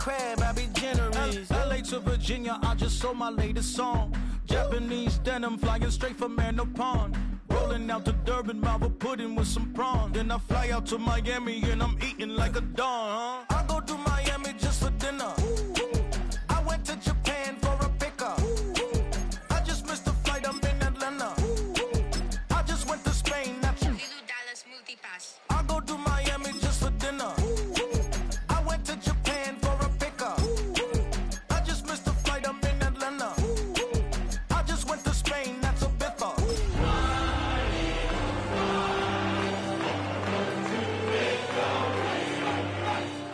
crab, I be generous. LA to Virginia, I just sold my latest song. Japanese denim flying straight from Manopon. Rolling out to Durban, Marvel pudding with some prawns. Then I fly out to Miami and I'm eating like a don, huh? I go to Miami just for dinner. I went to Japan for a pickup. I just missed the flight, I'm in Atlanta. I just went to Spain, not you. I go to Miami just for dinner. I went to Japan for a pickup. I just missed the flight, I'm in Atlanta. I just went to Spain, that's a biffa.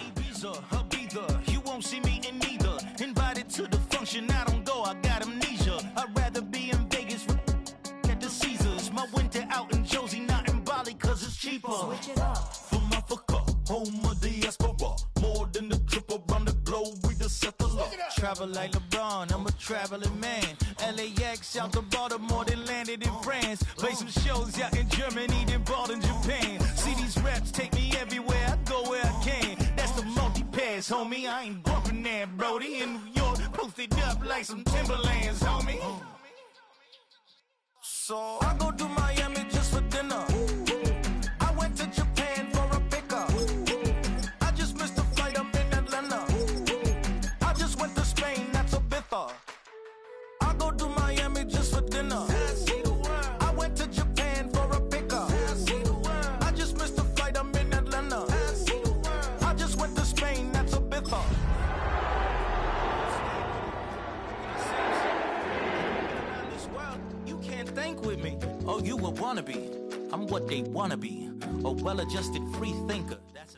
Ibiza, Ibiza, you won't see me in neither. Invited to the function, I don't go, I got amnesia. I'd rather be in Vegas at the Caesars. My winter out in Josie, not in Bali, cause it's cheaper. Switch it up. From Africa, home of the diaspora. More than the trip around the globe, we the settler. Travel like LeBron, I'm a traveling man. LAX out to Baltimore, then landed in France. Play some shows out in Germany, then bought in Japan. See these reps take me everywhere, I go where I can. That's the multi-pass, homie, I ain't bumping that, Brody. In New York, posted up like some Timberlands, homie. So I go to Miami just for dinner. I went to Japan for a pickup. I just missed the flight, I'm in Atlanta. I just went to Spain, that's a biffa. I go to Miami just for dinner. I went to Japan for a pickup. I just missed the flight, I'm in Atlanta. I just went to Spain, that's a biffa. You can't think with me. Oh, you a wannabe. I'm what they wanna be. A well-adjusted free thinker. That's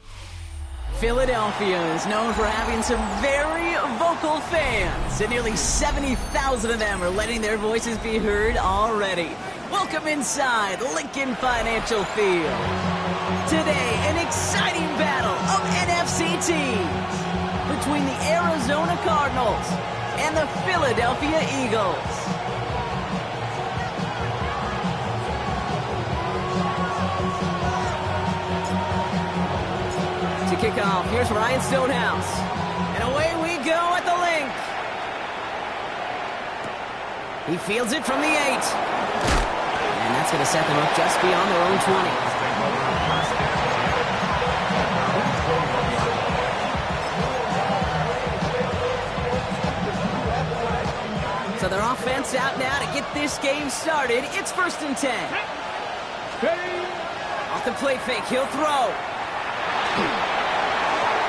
Philadelphia is known for having some very vocal fans, and nearly 70,000 of them are letting their voices be heard already. Welcome inside Lincoln Financial Field. Today, an exciting battle of NFC teams between the Arizona Cardinals and the Philadelphia Eagles. To kick off, here's Ryan Stonehouse. And away we go at the link. He fields it from the 8. And that's going to set them up just beyond their own 20. So their offense out now to get this game started. It's 1st and 10. Off the play fake, he'll throw.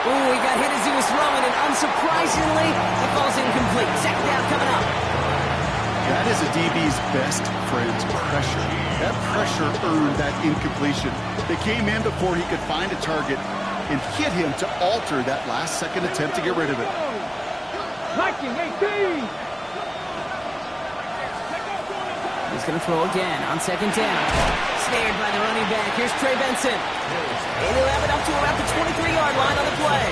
Ooh, he got hit as he was throwing, and unsurprisingly, it falls incomplete. Second down coming up. That is a DB's best friend, pressure. That pressure earned that incompletion. They came in before he could find a target and hit him to alter that last-second attempt to get rid of it. He's going to throw again on 2nd down. Snared by the running back. Here's Trey Benson. And he'll have it up to around the 23-yard line on the play.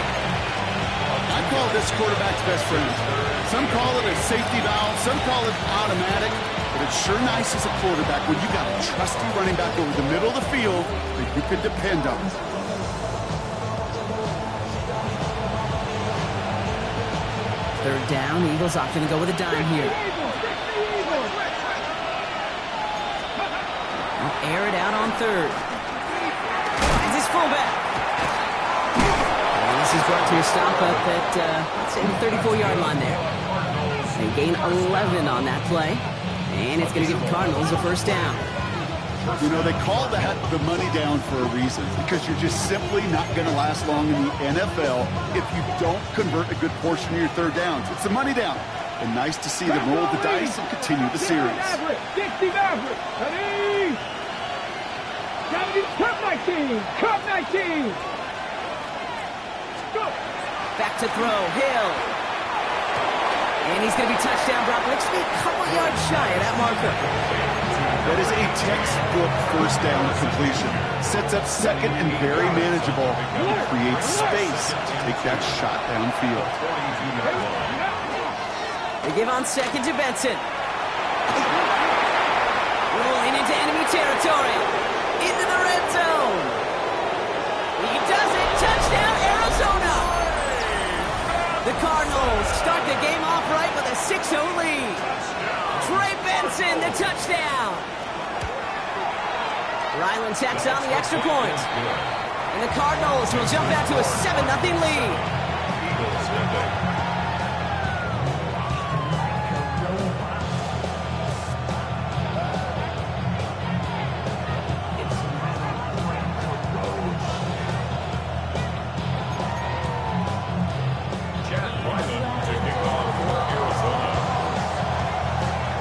I call this quarterback's best friend. Some call it a safety valve, some call it automatic, but it's sure nice as a quarterback when you got a trusty running back over the middle of the field that you can depend on. Third down, Eagles opting to go with a dime here. They'll air it out on 3rd. Finds his fullback. And this is brought to a stop up at, let's say, the 34-yard line there. They gain 11 on that play, and it's going to give the Cardinals a 1st down. You know, they call that the money down for a reason, because you're just simply not going to last long in the NFL if you don't convert a good portion of your 3rd downs. It's the money down. And nice to see them roll the dice and continue the series. Cup 19! Back to throw, Hill. And he's going to be touchdown, Brock. Looks to be a couple yards shy of that marker. That is a textbook 1st down completion. Sets up 2nd and very manageable. It creates space to take that shot downfield. They give on 2nd to Benson. Rolling into enemy territory. Into the red zone. He does it. Touchdown, Arizona. The Cardinals start the game off right with a 6-0 lead. Trey Benson, the touchdown. Ryland tacks on the extra point. And the Cardinals will jump out to a 7-0 lead.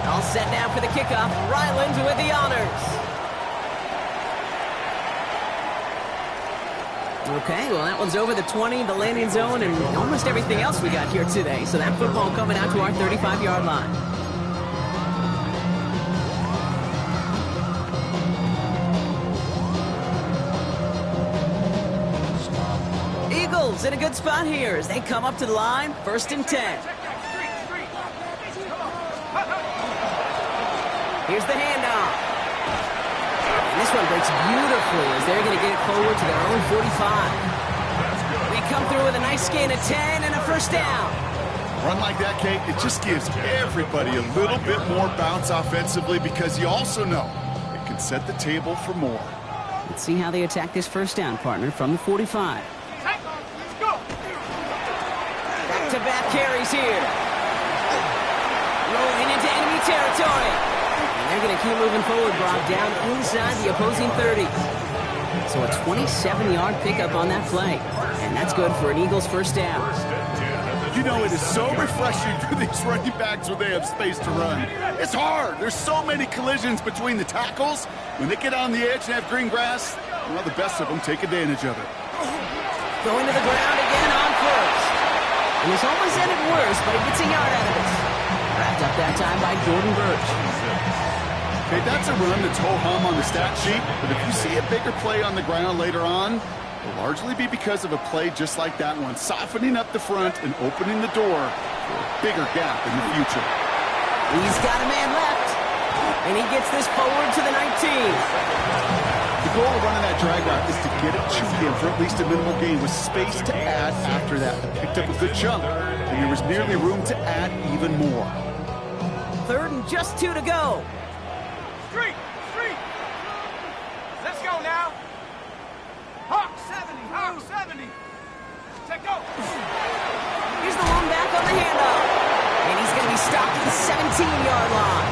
All set now for the kickoff. Ryland with the honors. Okay, well, that one's over the 20, the landing zone, and almost everything else we got here today. So that football coming out to our 35-yard line. Eagles in a good spot here as they come up to the line, 1st and 10. Here's the handoff. And this one breaks beautifully as they're going to get it forward to their own 45. We come through with a nice gain of 10 and a 1st down. Run like that, Kate, it just gives everybody a little bit more bounce offensively because you also know it can set the table for more. Let's see how they attack this 1st down, partner, from the 45. Back-to-back carries here. Rolling into enemy territory. They're going to keep moving forward, Brock, down inside the opposing 30. So a 27-yard pickup on that play. And that's good for an Eagles 1st down. You know, it is so refreshing for these running backs when they have space to run. It's hard. There's so many collisions between the tackles. When they get on the edge and have green grass, well, the best of them take advantage of it. Going to the ground again on 1st. And this almost ended worse, but he gets a yard out of it. Wrapped up that time by Jordan Burch. Okay, that's a run that's ho-hum on the stat sheet, but if you see a bigger play on the ground later on, it'll largely be because of a play just like that one, softening up the front and opening the door for a bigger gap in the future. He's got a man left, and he gets this forward to the 19. The goal of running that drag route is to get it to him for at least a minimal gain with space to add after that. He picked up a good chunk, and there was nearly room to add even more. 3rd and just 2 to go. Street! Let's go now! Hawk 70! Take go! Here's the one back on the handoff. And he's going to be stopped at the 17-yard line.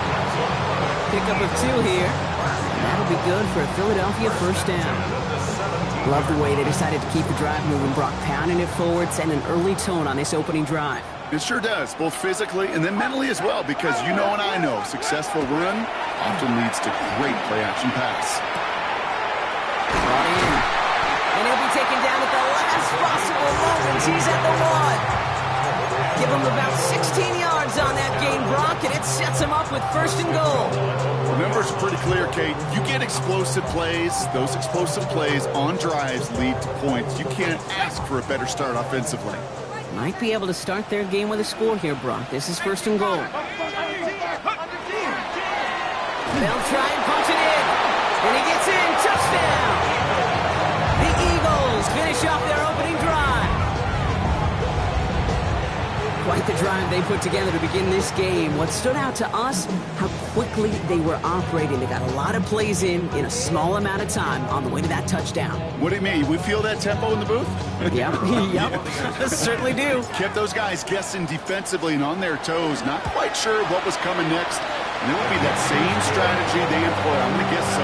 Pickup of 2 here. And that'll be good for a Philadelphia 1st down. Love the way they decided to keep the drive moving. Brock pounding it forward, sending an early tone on this opening drive. It sure does, both physically and then mentally as well, because you know and I know successful run often leads to great play-action pass. Brought in. And he'll be taken down at the last possible moment. He's at the 1. Give him about 16 yards on that gain, Brock, and it sets him up with 1st and goal. The numbers are pretty clear, Kate. You get explosive plays. Those explosive plays on drives lead to points. You can't ask for a better start offensively. Might be able to start their game with a score here, Brock. This is 1st and goal. They'll try and punch it in. And he gets in. Touchdown! The Eagles finish off their opening drive. Quite the drive they put together to begin this game. What stood out to us, how quickly they were operating. They got a lot of plays in a small amount of time on the way to that touchdown. What do you mean? We feel that tempo in the booth? Yep. Certainly do. Kept those guys guessing defensively and on their toes, not quite sure what was coming next. And it will be that same strategy they employ, I'm going to guess so,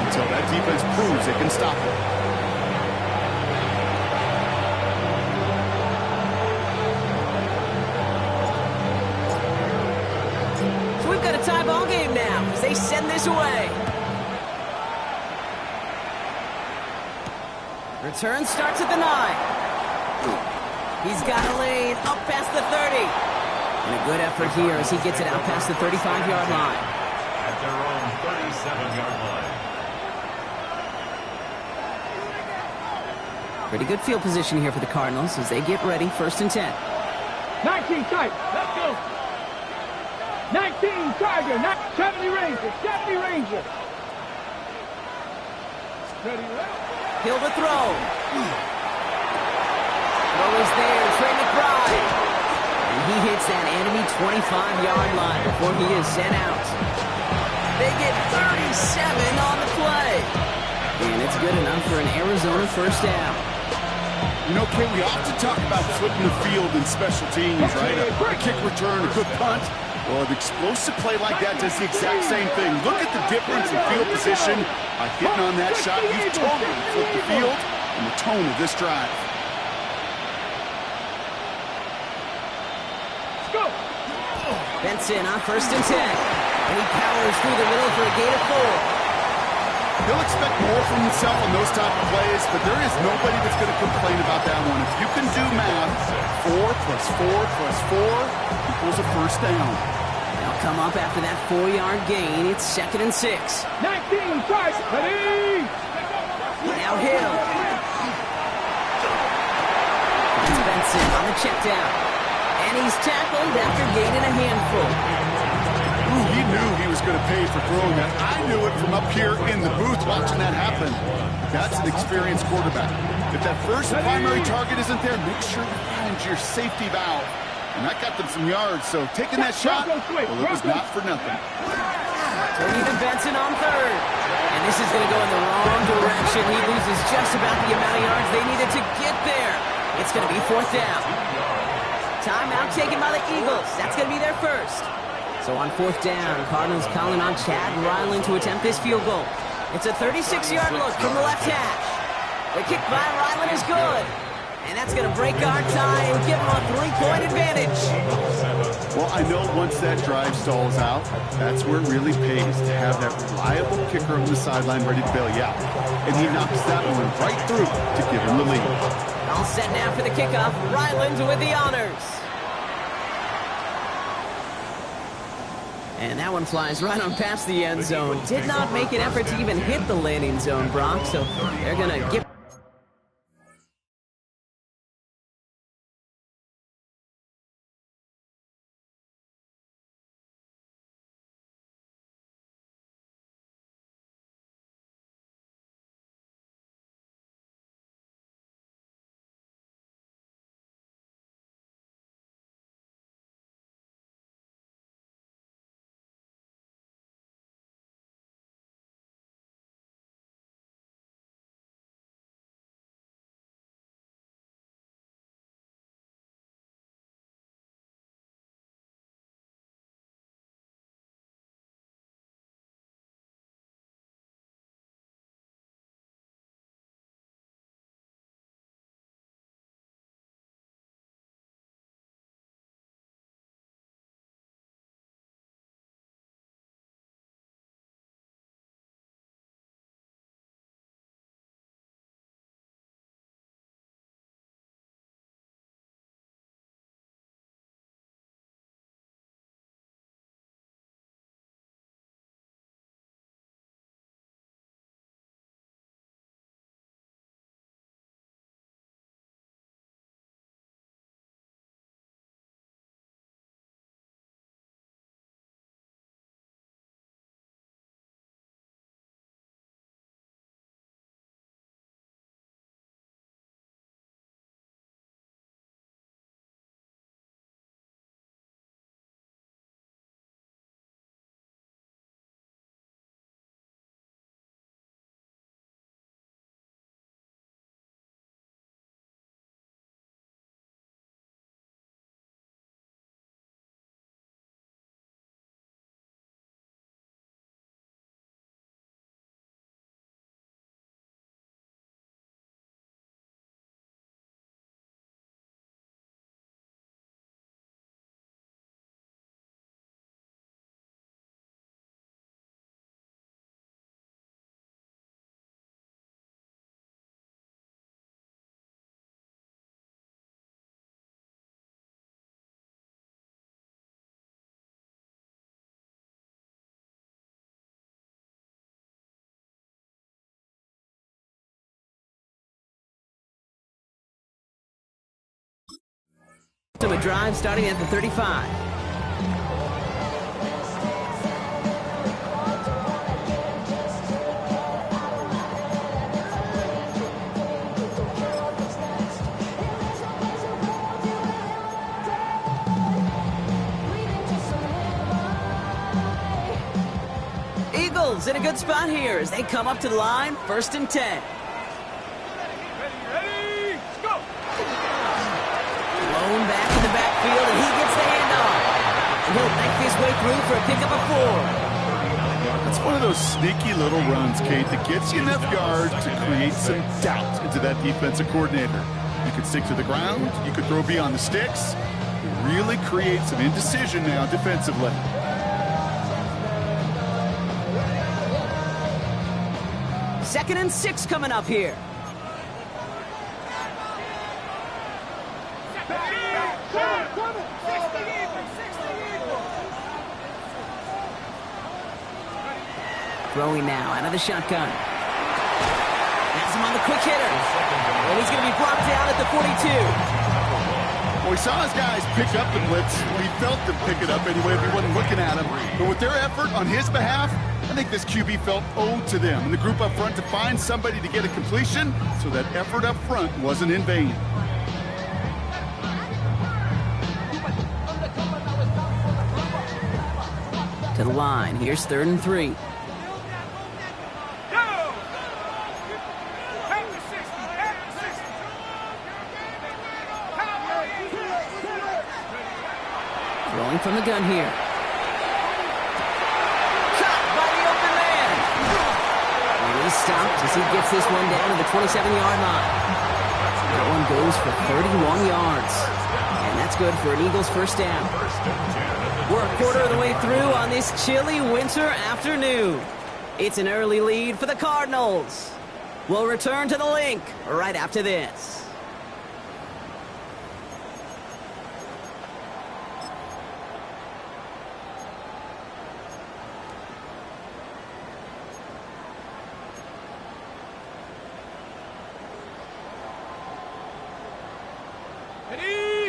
until that defense proves they can stop it. Tie ball game now as they send this away. Return starts at the 9. He's got a lane up past the 30. And a good effort here as he gets it out past the 35-yard line. At their own 37-yard line. Pretty good field position here for the Cardinals as they get ready, 1st and 10. 19 tight. Let's go. 19 Tiger, 70 Ranger. Hill to throw. Throw is there, Trey McBride. 5-yard line before he is sent out. They get 37 on the play. And it's good enough for an Arizona first down. You know, Kay, we often talk about flipping the field in special teams, right? A kick return, a good punt. Well, an explosive play like that does the exact same thing. Look at the difference in field position by hitting on that shot. You've totally flipped the field and the tone of this drive. Benson on 1st and 10. And he powers through the middle for a gain of 4. He'll expect more from himself on those type of plays, but there is nobody that's going to complain about that one. If you can do math, 4 plus 4 plus 4 equals a first down. They'll come up after that 4-yard gain. It's 2nd and 6. 19, try, ready! Now Hill. It's Benson on the check down. And he's tackled after gaining a handful. Ooh, he knew he was going to pay for throwing that. I knew it from up here in the booth watching that happen. That's an experienced quarterback. If that first primary target isn't there, make sure you find your safety valve. And that got them some yards, so taking that shot, well, it was not for nothing. Turning to Benson on 3rd. And this is going to go in the wrong direction. He loses just about the amount of yards they needed to get there. It's going to be 4th down. Timeout taken by the Eagles. That's going to be their first. So on 4th down, Cardinals calling on Chad Ryland to attempt this field goal. It's a 36-yard look from the left hash. The kick by Ryland is good. And that's going to break our tie and give them a 3-point advantage. Well, I know once that drive stalls out, that's where it really pays to have that reliable kicker on the sideline ready to bail you out. And he knocks that one right through to give him the lead. All set now for the kickoff. Ryland with the honors. And that one flies right on past the end zone. Did not make an effort to even hit the landing zone, Brock. So they're going to give... to a drive starting at the 35. themselves in a good spot here as they come up to the line, 1st and 10. Ready, go! Blown back in the backfield, and he gets the handoff. And he'll make his way through for a pickup of 4. It's one of those sneaky little runs, Kate, that gets you enough yards to create some doubt into that defensive coordinator. You could stick to the ground. You could throw beyond the sticks. It really creates some indecision now defensively. Second and 6 coming up here. Throwing now out of the shotgun. Has him on the quick hitter. And he's going to be brought down at the 42. Well, we saw his guys pick up the blitz. We felt them pick it up anyway if he wasn't looking at him. But with their effort on his behalf, I think this QB felt owed to them and the group up front to find somebody to get a completion, so that effort up front wasn't in vain. To the line. Here's 3rd and 3. Throwing from the gun here. Caught by the open man. And he's stopped as he gets this one down to the 27-yard line. That one goes for 31 yards. And that's good for an Eagles first down. We're a quarter of the way through on this chilly winter afternoon. It's an early lead for the Cardinals. We'll return to the link right after this.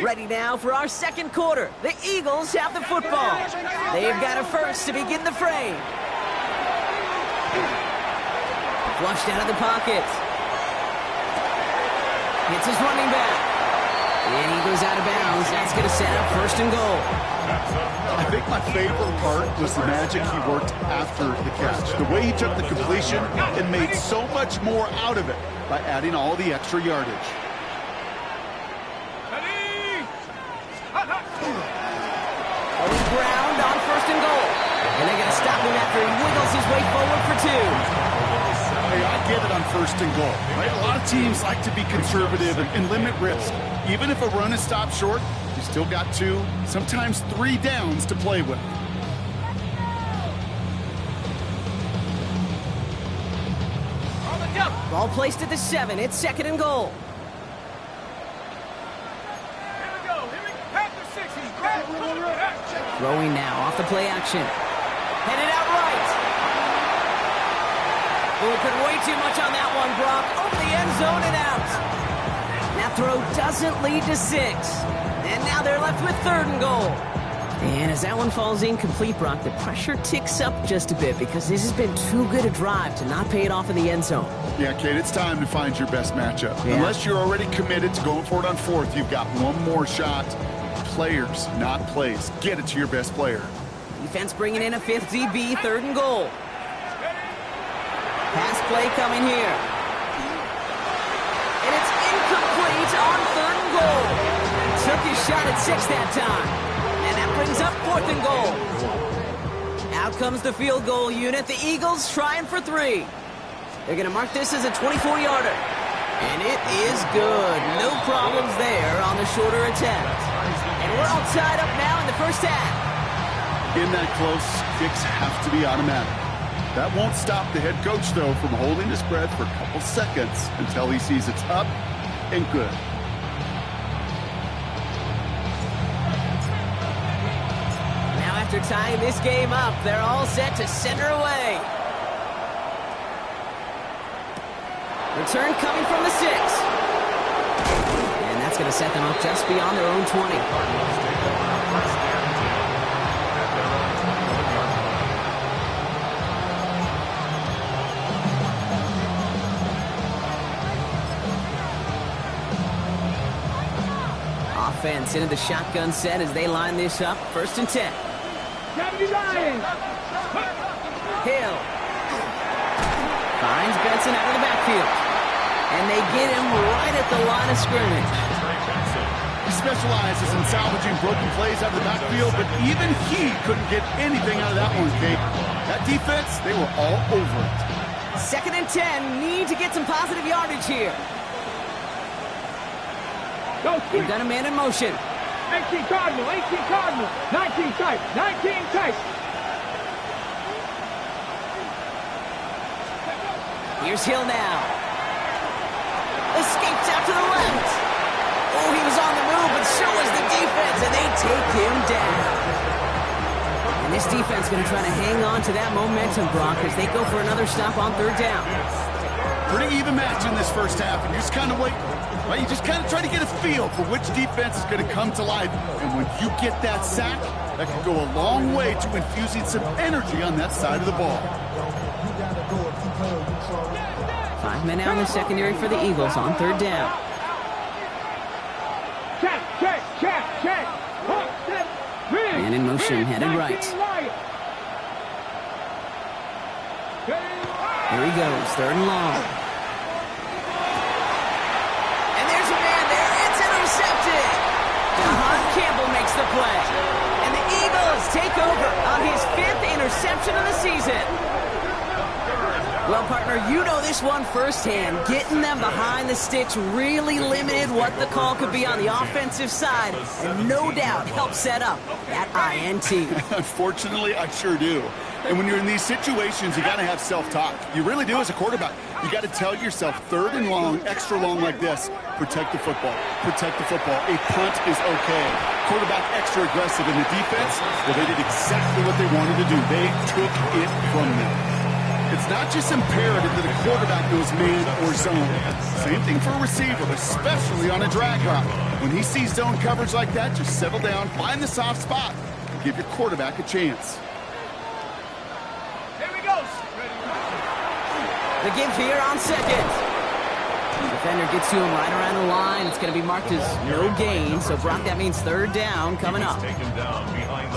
Ready now for our second quarter. The Eagles have the football. They've got it first to begin the frame. Flushed out of the pocket. Hits his running back. And he goes out of bounds. That's going to set up 1st and goal. I think my favorite part was the magic he worked after the catch. The way he took the completion and made so much more out of it by adding all the extra yardage. Ground on 1st and goal. And they're going to stop him after he wiggles his way forward for 2. Hey, I get it on 1st and goal. Right? A lot of teams like to be conservative and limit risk. Even if a run is stopped short, you still got 2, sometimes 3 downs to play with. Ball placed at the 7. It's 2nd and goal. Throwing now off the play action. Headed out right. Oh, put way too much on that one, Brock. Over the end zone and out. That throw doesn't lead to 6. And now they're left with 3rd and goal. And as that one falls incomplete, Brock, the pressure ticks up just a bit because this has been too good a drive to not pay it off in the end zone. Yeah, Kate, it's time to find your best matchup. Yeah. Unless you're already committed to going for it on 4th, you've got one more shot. Players, not plays. Get it to your best player. Defense bringing in a 5th DB, 3rd and goal. Pass play coming here. And it's incomplete on 3rd and goal. Took his shot at 6 that time. And that brings up 4th and goal. Out comes the field goal unit. The Eagles trying for 3. They're going to mark this as a 24-yarder. And it is good. No problems there on the shorter attempt. And we're all tied up now in the first half. In that close, kicks have to be automatic. That won't stop the head coach, though, from holding his breath for a couple seconds until he sees it's up and good. Now after tying this game up, they're all set to center away. Return coming from the 6. And that's going to set them up just beyond their own 20. Offense into the shotgun set as they line this up. 1st and 10. Deputy Ryan. Hill Finds Benson out of the backfield. And they get him right at the line of scrimmage. He specializes in salvaging broken plays out of the backfield, but even he couldn't get anything out of that one, Kate. That defense, they were all over it. 2nd and 10, need to get some positive yardage here. They've got a man in motion. 18 Cardinal, 18 Cardinal, 19 tight, 19 tight. Here's Hill now. Escapes out to the left. Oh, he was on the move, but so was the defense, and they take him down. And this defense going to try to hang on to that momentum, Brock, as they go for another stop on 3rd down. Pretty even match in this first half, and you just kind of wait. Right? You just kind of try to get a feel for which defense is going to come to life. And when you get that sack, that can go a long way to infusing some energy on that side of the ball. 5 men out in the secondary for the Eagles on 3rd down. Check, check, check, check. Man in motion, headed right. Here he goes, 3rd and long. And there's a man there. It's intercepted. Jahan Campbell makes the play. And the Eagles take over on his 5th interception of the season. Well, partner, you know this one firsthand. Getting them behind the sticks really limited what the call could be on the offensive side, and no doubt helped set up that INT. Unfortunately, I sure do. And when you're in these situations, you got to have self-talk. You really do as a quarterback. You got to tell yourself 3rd and long, extra long like this, protect the football. Protect the football. A punt is okay. Quarterback extra aggressive in the defense, well, they did exactly what they wanted to do. They took it from them. It's not just imperative that a quarterback knows man or zone. Same thing for a receiver, especially on a drag route. When he sees zone coverage like that, just settle down, find the soft spot, and give your quarterback a chance. Here we go. The give here on 2nd. Defender gets to him right around the line. It's going to be marked as no gain. So, Brock, that means 3rd down coming up.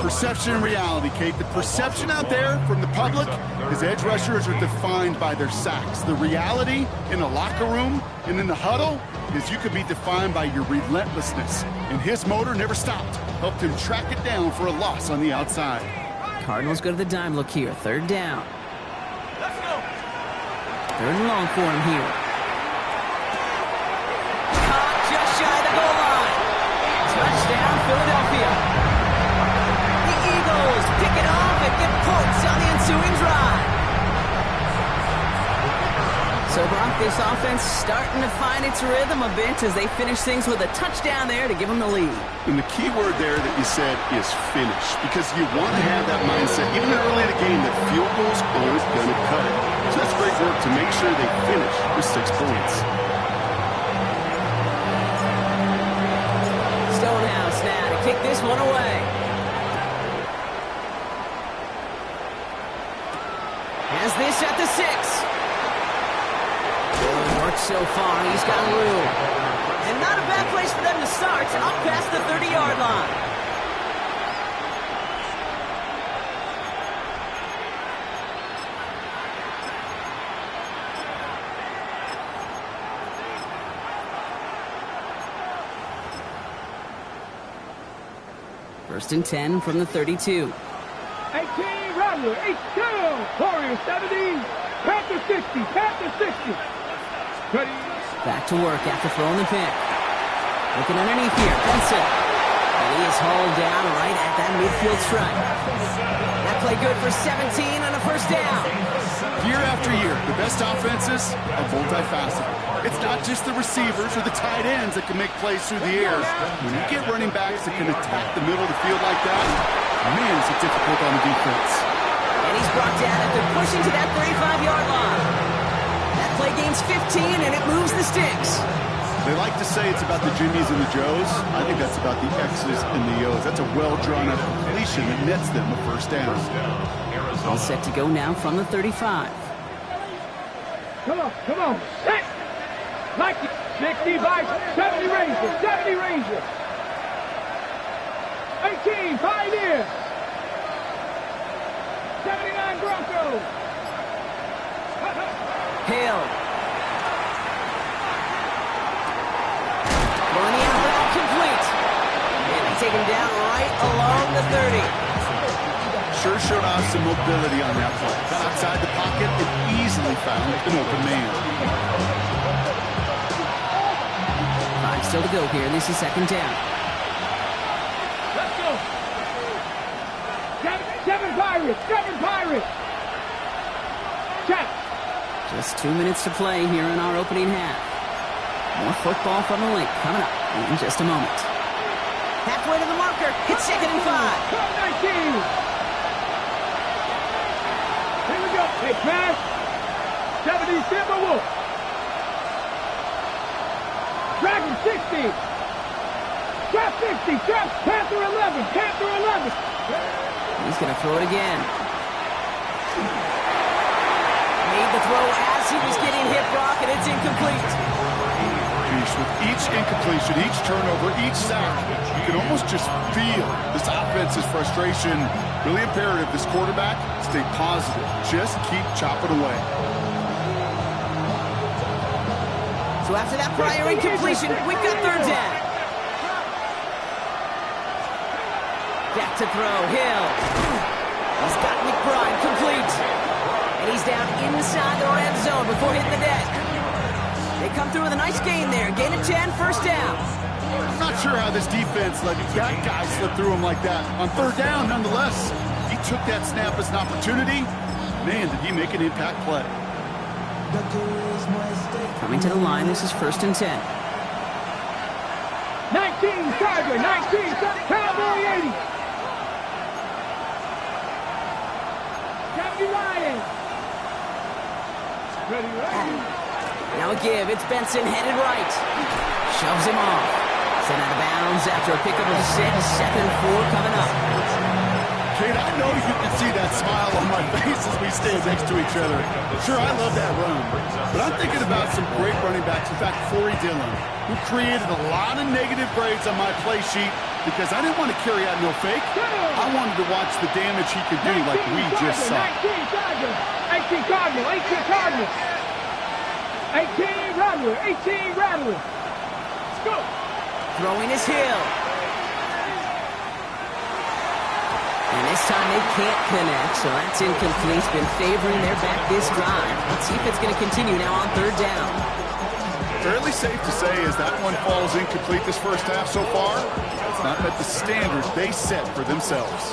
Perception and reality, Kate. The perception out there from the public is edge rushers are defined by their sacks. The reality in the locker room and in the huddle is you could be defined by your relentlessness. And his motor never stopped. Helped him track it down for a loss on the outside. Cardinals go to the dime look here. 3rd down. Let's go. 3rd and long for him here. Touchdown, Philadelphia. The Eagles pick it off and get points on the ensuing drive. So, Brock, this offense starting to find its rhythm a bit as they finish things with a touchdown there to give them the lead. And the key word there that you said is finish, because you want to have that mindset, even early in the game, that field goal's always going to cut it. So that's great work to make sure they finish with 6 points. Stonehouse now to kick this one away. Has this at the 6. Good work so far. He's got room. And not a bad place for them to start. Up past the 30-yard line. First and 10 from the 32. 18, Rattler, 8-2, Warriors 70, Panther 60, Panther 60. Ready. Back to work after throwing the pick. Looking underneath here, Benson. And he is hauled down right at that midfield stripe. That play good for 17 on a 1st down. Year after year, the best offenses are multifaceted. It's not just the receivers or the tight ends that can make plays through the air. When you get running backs that can attack the middle of the field like that, man, is it difficult on the defense. And he's brought down after pushing to that 35-yard line. That play gains 15, and it moves the sticks. They like to say it's about the Jimmies and the Joes. I think that's about the X's and the O's. That's a well-drawn-up completion that nets them a 1st down. All set to go now from the 35. Come on, set! Like it. 60 by 70 Rangers, 70 Rangers. 18, Pioneers. 79 Broncos. Hill. Throwing the out route complete. And they take him down right along the 30. Sure showed off some mobility on that play. Got outside the pocket and easily found an open man. 5 still to go here. This is second down. Let's go. Seven Pirates. Check. Just 2 minutes to play here in our opening half. More football from the link coming up in just a moment. Halfway to the marker. It's 2nd and 5. 19. Here we go. Hey, pass. 70 Timberwolves. Dragon 60. Trap 60. Trap Panther 11. Panther 11. He's going to throw it again. Made the throw as he was getting hit, Brock, and it's incomplete. With each incompletion, each turnover, each sack, you can almost just feel this offense's frustration. Really imperative, this quarterback, stay positive. Just keep chopping away. So after that prior incompletion, we've got third down. Back to throw, Hill. He's got McBride complete. And he's down inside the red zone before hitting the deck. They come through with a nice gain there. Gain of 10, first down. I'm not sure how this defense let that guy slip through him like that. On third down, nonetheless, he took that snap as an opportunity. Man, did he make an impact play. Coming to the line, this is 1st and 10. 19, Tiger, 19, Cowboy 80. 70 Ryan. Ready. Now a give, it's Benson headed right. Shoves him off. Sent out of bounds after a pickup of 6, 2nd and 4 coming up. Kate, I know you can see that smile on my face as we stand next to each other. Sure, I love that run, but I'm thinking about some great running backs. In fact, Corey Dillon, who created a lot of negative grades on my play sheet because I didn't want to carry out no fake. I wanted to watch the damage he could do like we just saw. 19 Tiger, 18 Cardinal, 18 Cardinal. 18 Rattler, 18 Rattler. Let's go. Throwing his Hill. And this time they can't connect, so that's incomplete. It's been favoring their back this drive. Let's see if it's going to continue now on third down. Fairly safe to say as that one falls incomplete this first half so far, it's not met the standard they set for themselves.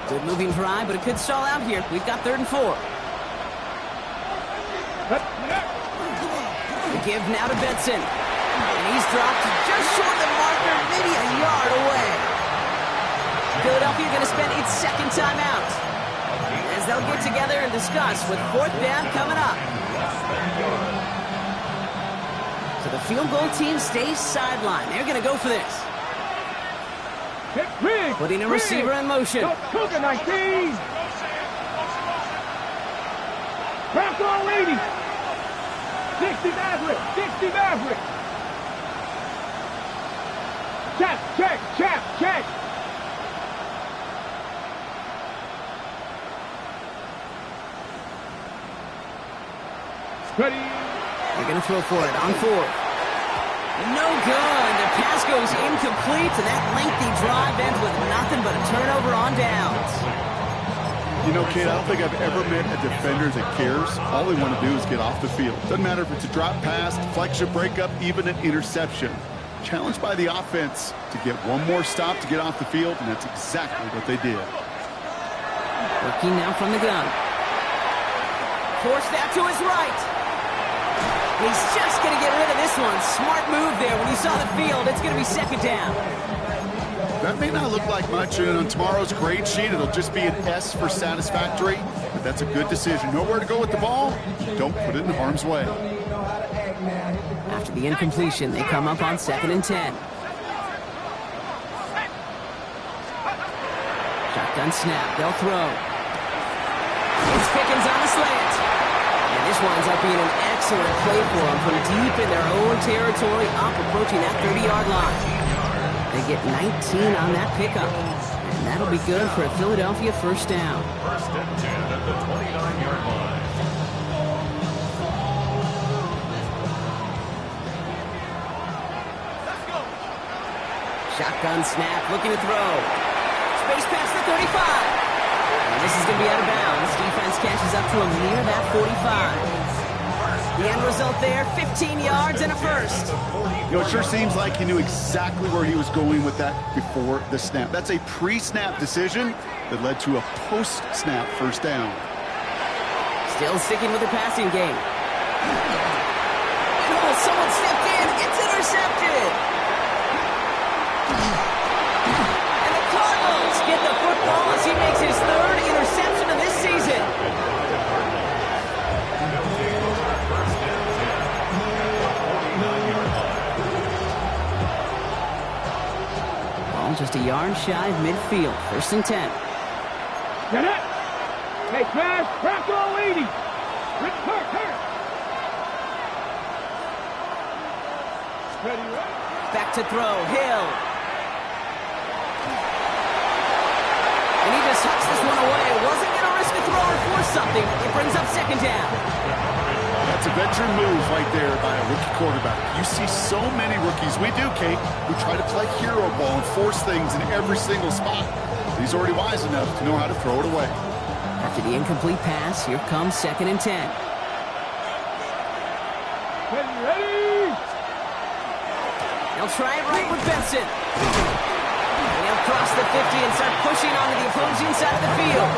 Good moving drive, but it could stall out here. We've got 3rd and 4. The give now to Benson. And he's dropped just short of the marker, maybe a yard away. Philadelphia going to spend its 2nd timeout as they'll get together and discuss with 4th down coming up. So the field goal team stays sidelined. They're going to go for this. Putting a receiver in motion. Cougar 19. Bronco 80. 60 Maverick. 60 Maverick. Check. Ready. They're going to throw for it on 4th. No good. The pass goes incomplete, and that lengthy drive ends with nothing but a turnover on downs. You know, Kate, I don't think I've ever met a defender that cares. All they want to do is get off the field. Doesn't matter if it's a drop pass, deflection, breakup, even an interception. Challenged by the offense to get one more stop to get off the field, and that's exactly what they did. Working now from the gun. Forced that to his right. He's just going to get rid of this one. Smart move there. When he saw the field, it's going to be 2nd down. That may not look like much, and on tomorrow's grade sheet, it'll just be an S for satisfactory, but that's a good decision. Nowhere to go with the ball, don't put it in harm's way. After the incompletion, they come up on 2nd and 10. Shotgun snap, they'll throw. It's Pickens on the slant. And this winds up being an excellent play for them from deep in their own territory, up approaching that 30-yard line. They get 19 on that pickup. And that'll be good for a Philadelphia first down. First and 10 at the 29-yard line. Shotgun snap, looking to throw. Space past the 35. And this is going to be out of bounds. Defense catches up to him near that 45. The end result there, 15 yards and a first. You know, it sure seems like he knew exactly where he was going with that before the snap. That's a pre-snap decision that led to a post-snap first down. Still sticking with the passing game. And oh, someone stepped in. It's intercepted. And the Cardinals get the football as he makes his third interception of this season. Ball just a yard shy of midfield. First and 10. Get it. Hey, smash. Crack all 80. Hurt. Ready, right? Back to throw. Hill. And he just hucks this one away. Wasn't going to risk a throw or force something. It brings up second down. That's a veteran move right there by a rookie quarterback. You see so many rookies, we do, Kate, who try to play hero ball and force things in every single spot. He's already wise enough to know how to throw it away. After the incomplete pass, here comes second and 10. Ready. They'll try it right with Benson. They'll cross the 50 and start pushing onto the opposing side of the field.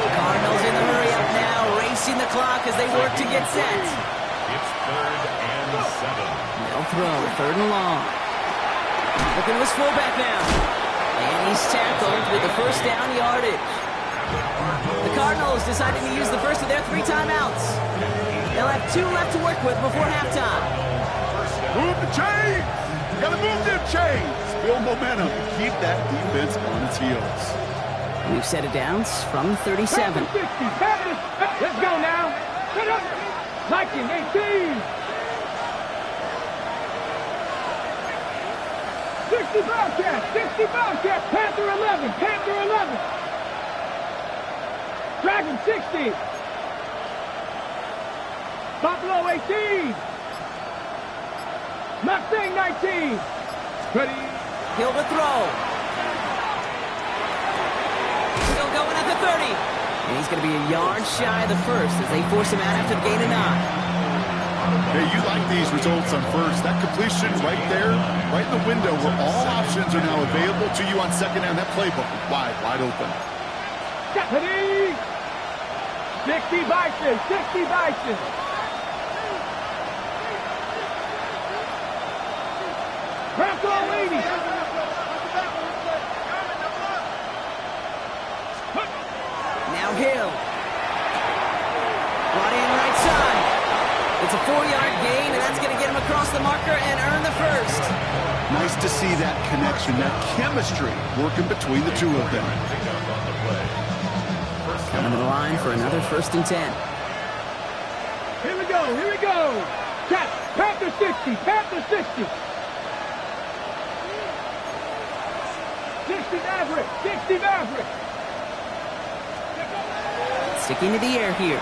Cardinals in the hurry up now, racing the clock as they work to get set. It's 3rd and 7. They'll throw, 3rd and long. Looking to his fullback now. And he's tackled with the first down yardage. The Cardinals deciding to use the first of their 3 timeouts. They'll have 2 left to work with before halftime. Move the chains! Gotta move them chains! Build momentum and keep that defense on its heels. We've set it down from 37. Let's go now. Shut up. Liking 18. 60 Bobcats. Panther 11. Dragon 60. Buffalo 18. Mustang 19. Ready. Hill to throw. Still going at the 30. And he's going to be a yard shy of the first as they force him out after the gain of 9. Hey, you like these results on first. That completion right there, right in the window where all options are now available to you on second down. That playbook wide open. Ready. 60 Bison. Crack all 80. Now Hill. Brought in right side. It's a 4-yard gain, and that's going to get him across the marker and earn the first. Nice to see that connection, that chemistry working between the two of them. Coming to the line for another first and 10. Here we go. Panther 60. 60 Maverick. Sticking to the air here.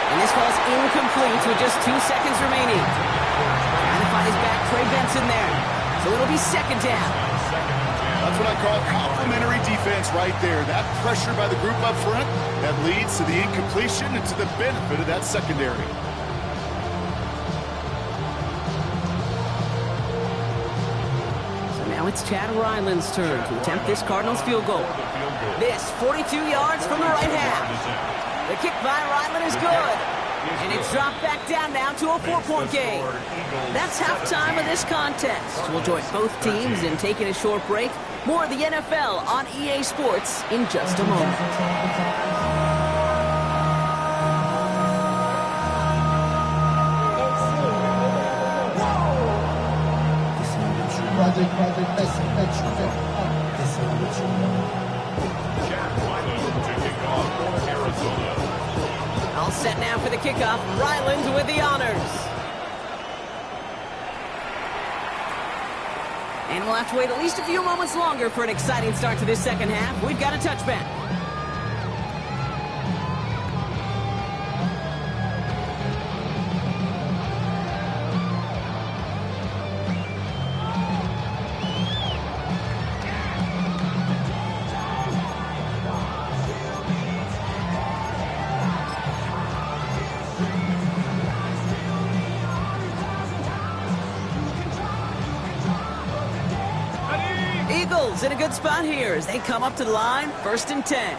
And this falls incomplete with just 2 seconds remaining. Trying to find his back, Trey Benson there. So it'll be second down. That's what I call complementary defense right there. That pressure by the group up front, that leads to the incompletion and to the benefit of that secondary. So now it's Chad Ryland's turn to attempt this Cardinals field goal. This 42 yards from the right half. The kick by Ryland is good. And it's dropped back down now to a 4-point game. That's halftime of this contest. We'll join both teams in taking a short break. More of the NFL on EA Sports in just a moment. All set now for the kickoff. Ryland with the honors. And we'll have to wait at least a few moments longer for an exciting start to this second half. We've got a touchback. Eagles in a good spot here as they come up to the line, 1st and 10.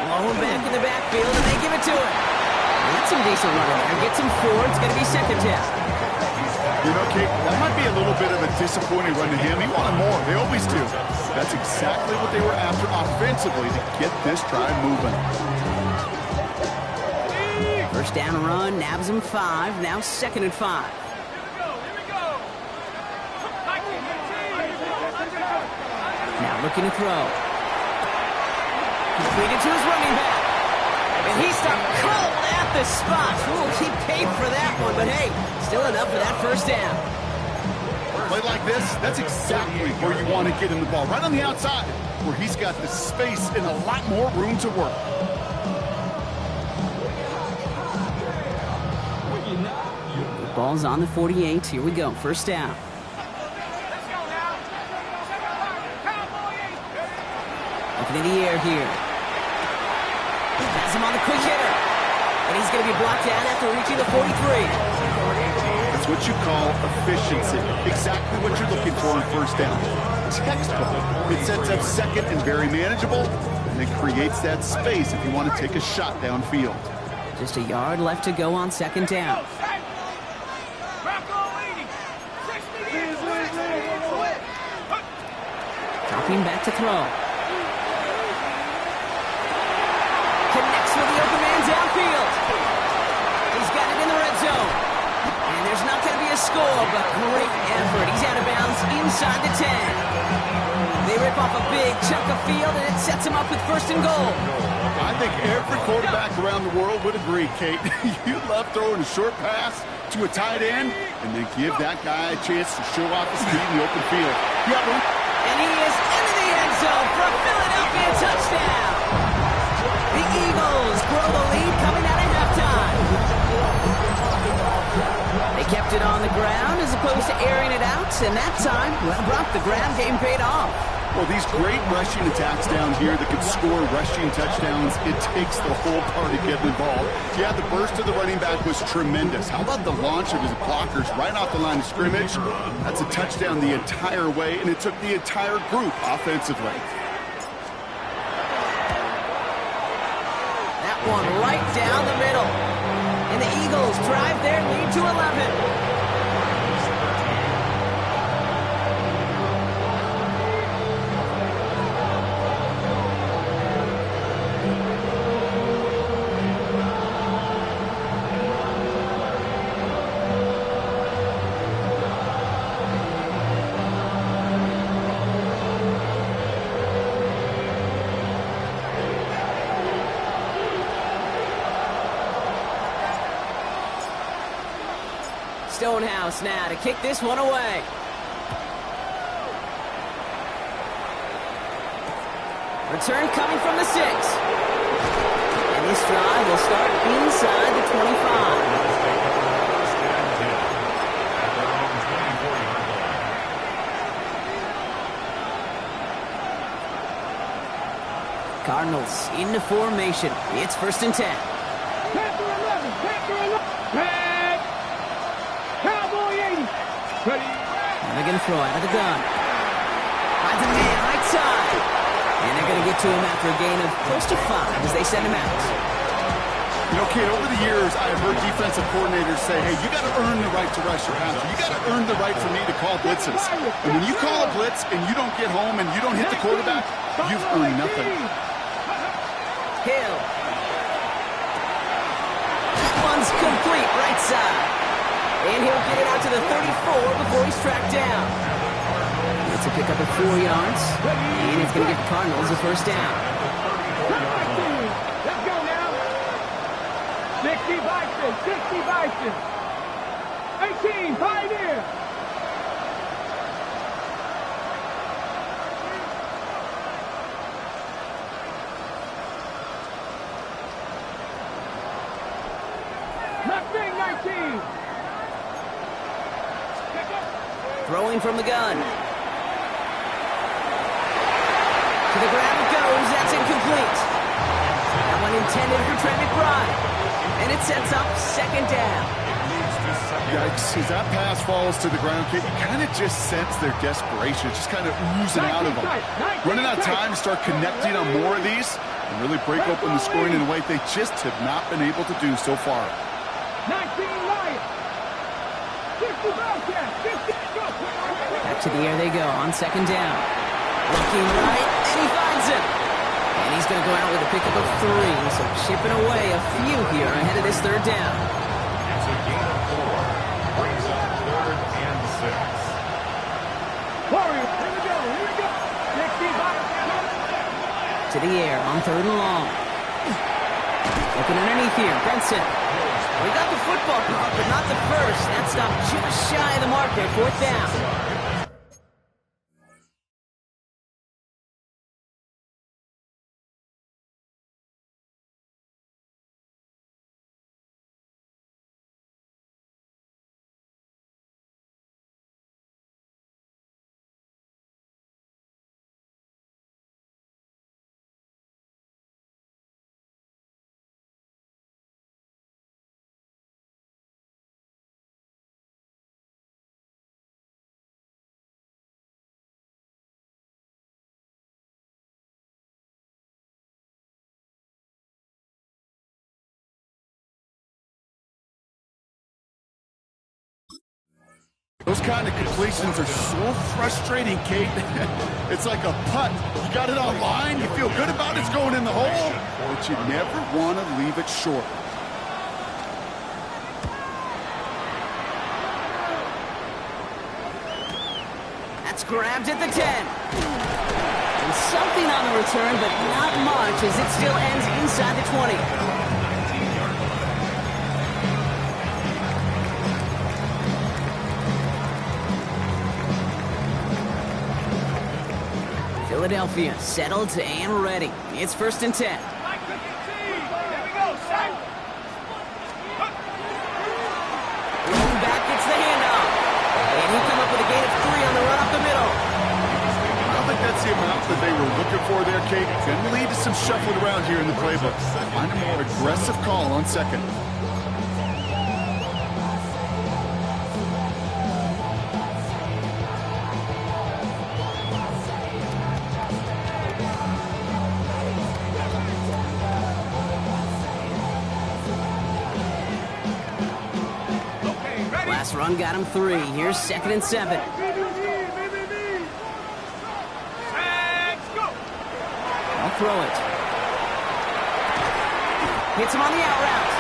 Low back in the backfield, and they give it to him. That's some decent running there. Gets him 4. It's going to be 2nd down. You know, Kate, that might be a little bit of a disappointing run to him. He wanted more. They always do. That's exactly what they were after offensively to get this drive moving. 1st down run, nabs him 5. Now 2nd and 5. Now looking to throw. Completed to his running back. And he stopped cold at the spot. We'll keep paid for that one, but hey, still enough for that 1st down. Play like this, that's exactly where you want to get him the ball. Right on the outside, where he's got the space and a lot more room to work. Ball's on the 48. Here we go. 1st down. Looking in the air here. Has him on the quick hitter. And he's going to be blocked out after reaching the 43. That's what you call efficiency. Exactly what you're looking for on 1st down. Textbook. It sets up 2nd and very manageable, and it creates that space if you want to take a shot downfield. Just a yard left to go on 2nd down. Dropping back to throw. Connects with the open man downfield. He's got it in the red zone. And there's not going to be a score, but great effort. He's out of bounds inside the 10. They rip off a big chunk of field, and it sets him up with 1st and goal. I think every quarterback around the world would agree, Kate. You love throwing a short pass to a tight end and then give that guy a chance to show off his speed in the open field. And he is into the end zone for a Philadelphia touchdown. The Eagles grow the lead coming out of halftime. They kept it on the ground as opposed to airing it out, and that time, well, Brock, the ground game paid off. Well, these great rushing attacks down here that can score rushing touchdowns, it takes the whole party getting involved. Yeah, the burst of the running back was tremendous. How about the launch of his blockers right off the line of scrimmage? That's a touchdown the entire way, and it took the entire group offensively. That one right down the middle. And the Eagles drive their lead to 11. Stonehouse now to kick this one away. Return coming from the 6. And this drive will start inside the 25. Cardinals into formation. It's 1st and 10. Panther 11, Panther 11. Cowboy 80. Ready. And they're going to throw out of the gun. Finds a man right side. And they're going to get to him after a gain of close to 5 as they send him out. You know, kid, over the years, I've heard defensive coordinators say, hey, you got to earn the right to rush your passer. You got to earn the right for me to call blitzes. And when you call a blitz and you don't get home and you don't hit the quarterback, you've earned nothing. Hill. One's complete right side. And he'll get it out to the 34 before he's tracked down. It's a pickup of 4 yards. And it's going to give the Cardinals a 1st down. Let's go now. 60 by 60. is 60 Bison. 18 Pioneer. Left wing 19. Throwing from the gun. To the ground it goes. That's incomplete. That one intended for Trent McBride. And it sets up second down. Yikes, as that pass falls to the ground, Kate, you kind of just sense their desperation. It's just kind of oozing out of them. Running out of time to start connecting on more of these and really break open the scoring in a way they just have not been able to do so far. 19 Lions. 50 Bobcats. 50 go. Back to the air they go on second down. Looking right, and he finds it. And he's going to go out with a pickup of 3, so chipping away a few here ahead of this third down. It's a gain of 4. Brings up 3rd and 6. Warriors, here we go, here we go. 60 Bobcats. To the air on 3rd and long. Looking underneath here, Benson. We got the football, but not the first. That stopped just shy of the marker, 4th down. Those kind of completions are so frustrating, Kate. It's like a putt. You got it on line, you feel good about it's going in the hole, but you never want to leave it short. That's grabbed at the 10. And something on the return, but not much as it still ends inside the 20. Philadelphia settled and ready. It's 1st and 10. Rolling back, it's the handoff. And he'll come up with a gain of 3 on the run up the middle. I don't think that's the amount that they were looking for there, Kate. Going to lead to some shuffling around here in the playbook. Find a more aggressive call on 2nd. Run got him 3. Here's 2nd and 7. Let's go. I'll throw it. Hits him on the out route.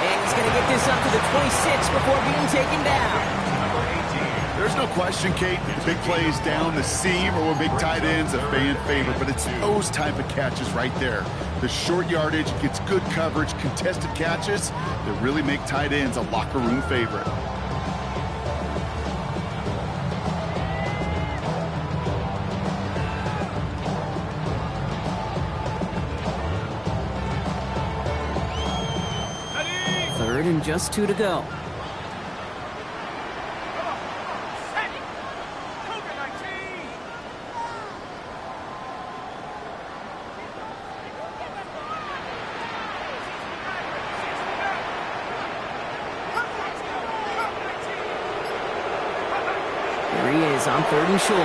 And he's going to get this up to the 26 before being taken down. There's no question, Kate, big plays down the seam or will make tight ends a fan favorite, but it's those type of catches right there. The short yardage, gets good coverage, contested catches that really make tight ends a locker room favorite. Third and just 2 to go. Here he is on 3rd and short.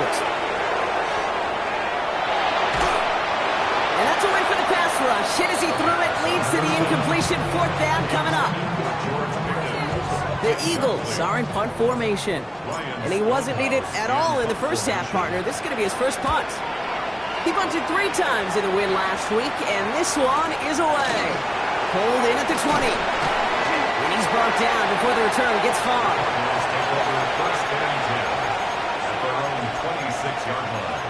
And that's away for the pass rush. Hit as he threw it, leads to the incompletion. 4th down coming up. The Eagles are in punt formation. And he wasn't needed at all in the first half, partner. This is going to be his first punt. He punted 3 times in the win last week, and this one is away. Pulled in at the 20. And he's brought down before the return gets far. First and 10 at their own 26-yard line.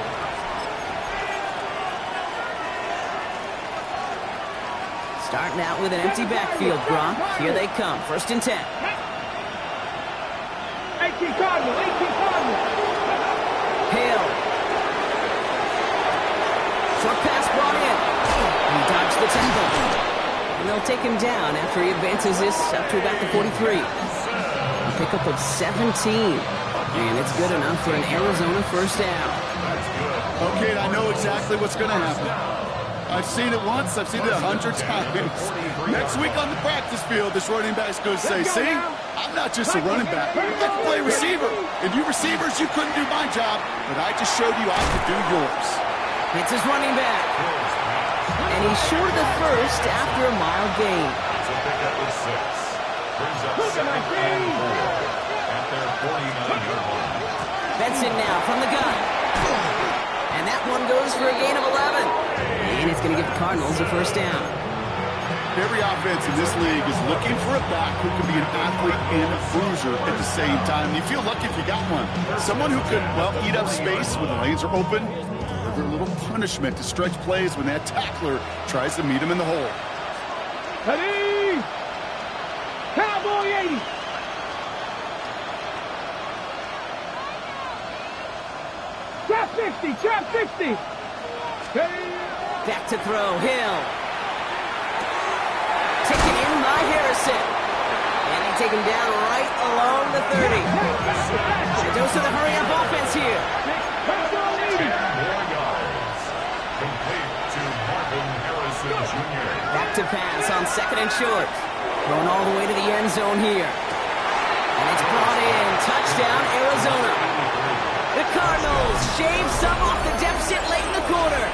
Starting out with an empty backfield, Gronk. Here they come. 1st and 10. 18 Cardinals, 18 Cardinals. Hill. Short pass brought in. He dodged the tackle. And they'll take him down after he advances this up to about the 43. A pickup of 17. And it's good enough for an Arizona 1st down. Okay, I know exactly what's going to happen. I've seen it once. I've seen it 100 times. Next week on the practice field, this running back's going to say, see, I'm not just a running back. I can play receiver. And you receivers, you couldn't do my job, but I just showed you I could do yours. It's his running back. And he's short of the 1st after a mile gain. It's a pickup of 6. Brings up 2nd and 4 at their 49-yard line. Benson now from the gun. And that one goes for a gain of 11. And it's going to give the Cardinals a 1st down. Every offense in this league is looking for a back who can be an athlete and a bruiser at the same time. You feel lucky if you got one. Someone who could, well, eat up space when the lanes are open. Deliver a little punishment to stretch plays when that tackler tries to meet him in the hole. Ready? Cowboy 80. Trap 60, trap 60. Back to throw, Hill. Taken in by Harrison. And they take him down right along the 30. A dose of the hurry-up offense here. 10 more yards. Complete to Marvin Harrison Jr. Back to pass on 2nd and short. Going all the way to the end zone here. And it's brought in. Touchdown, Arizona. The Cardinals shave some off the deficit late in the quarter.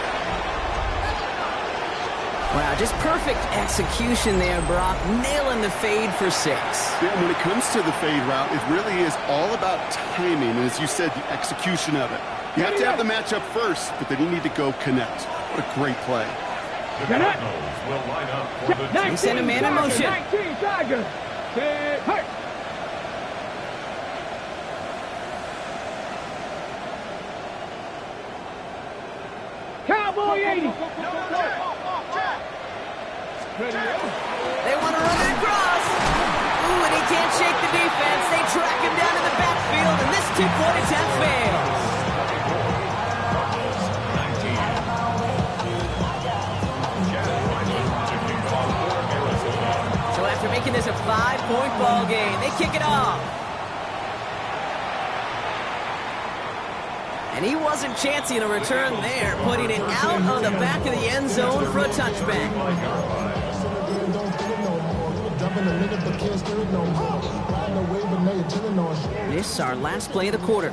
Wow, just perfect execution there, Brock. Nailing the fade for 6. Yeah, when it comes to the fade route, it really is all about timing, and as you said, the execution of it. You have to have the matchup first, but then you need to go connect. What a great play. The Cardinals will line up for the They send a man in motion. 19 Tigers. Hey. Cowboy 80. They want to run it across. Ooh, and he can't shake the defense. They track him down in the backfield, and this 2-point attempt fails. So after making this a 5-point ball game, they kick it off. And he wasn't chancing a return there, putting it out of the back of the end zone for a touchback. This is our last play of the quarter.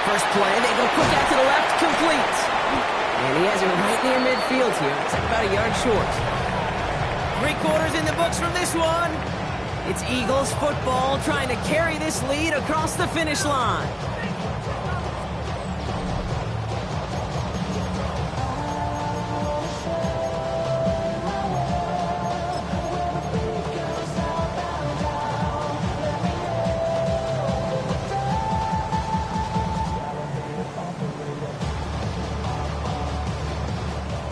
First play, they go quick out to the left, complete. And he has it right near midfield here. It's about a yard short. 3/4 in the books from this one. It's Eagles football trying to carry this lead across the finish line.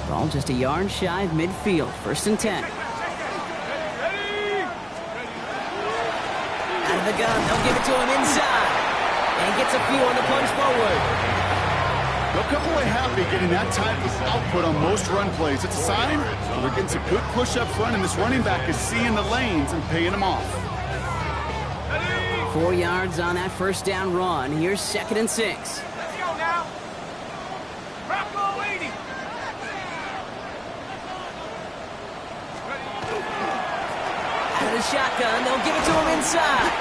Ball just a yard shy of midfield. 1st and 10. Out of the gun, they'll give it to him inside. And he gets a few on the punch forward. They'll come away happy getting that type of output on most run plays. It's a sign that they're getting some good push up front, and this running back is seeing the lanes and paying them off. 4 yards on that 1st down run. Here's 2nd and 6. Let's go now. Rocco 80. Out of the shotgun, they'll give it to him inside.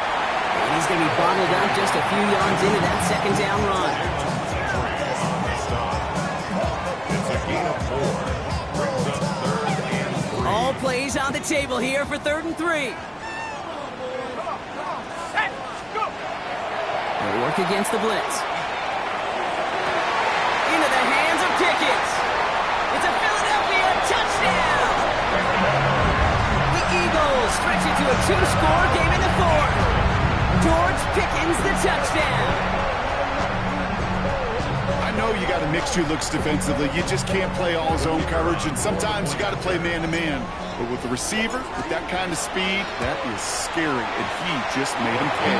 And he's going to be bottled up just a few yards into that 2nd down run. It's a gain of 4. Brings up 3rd and 3. All plays on the table here for 3rd and 3. They work against the blitz. Into the hands of Pickett. It's a Philadelphia touchdown. The Eagles stretch it to a two-score game in the fourth. George Pickens the touchdown. I know you got a mixture looks defensively. You just can't play all zone coverage, and sometimes you got to play man-to-man. But with the receiver, with that kind of speed, that is scary, and he just made him pay.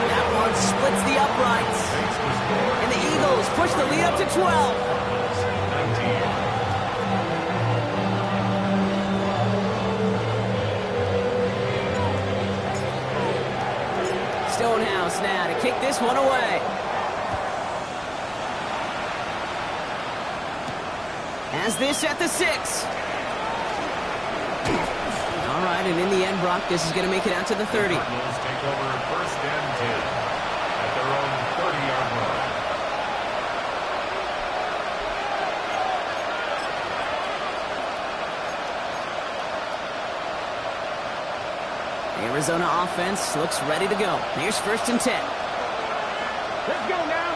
That one splits the uprights. And the Eagles push the lead up to 12. Stonehouse now to kick this one away. Has this at the 6. All right, and in the end, Brock, this is going to make it out to the 30. Cardinals take over first and 10 at their own 30-yard line. Arizona offense looks ready to go. Here's first and 10. Let's go now.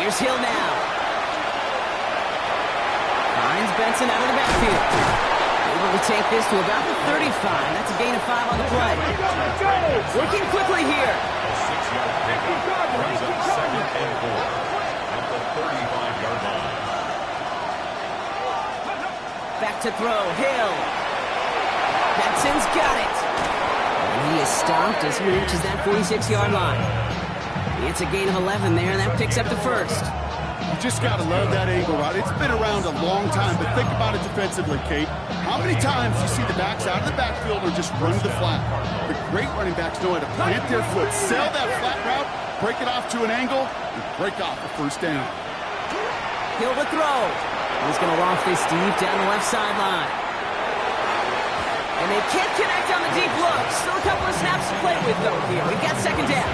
Here's Hill now. Finds Benson out of the backfield. Able to take this to about the 35. That's a gain of 5 on the play. Let's go. Working quickly here. A 6-yard pickup brings up second and 4 at the 35-yard line. Back to throw. Hill. Benson's got it. And he is stopped as he reaches that 46-yard line. It's a gain of 11 there, and that picks up the first. You just got to love that angle route. It's been around a long time, but think about it defensively, Kate. How many times you see the backs out of the backfield or just run to the flat? The great running backs know how to plant their foot, sell that flat route, break it off to an angle, and break off the first down. Hill to throw. He's going to loft this deep down the left sideline. And they can't connect on the deep look. Still a couple of snaps to play with, though, here. We've got second down.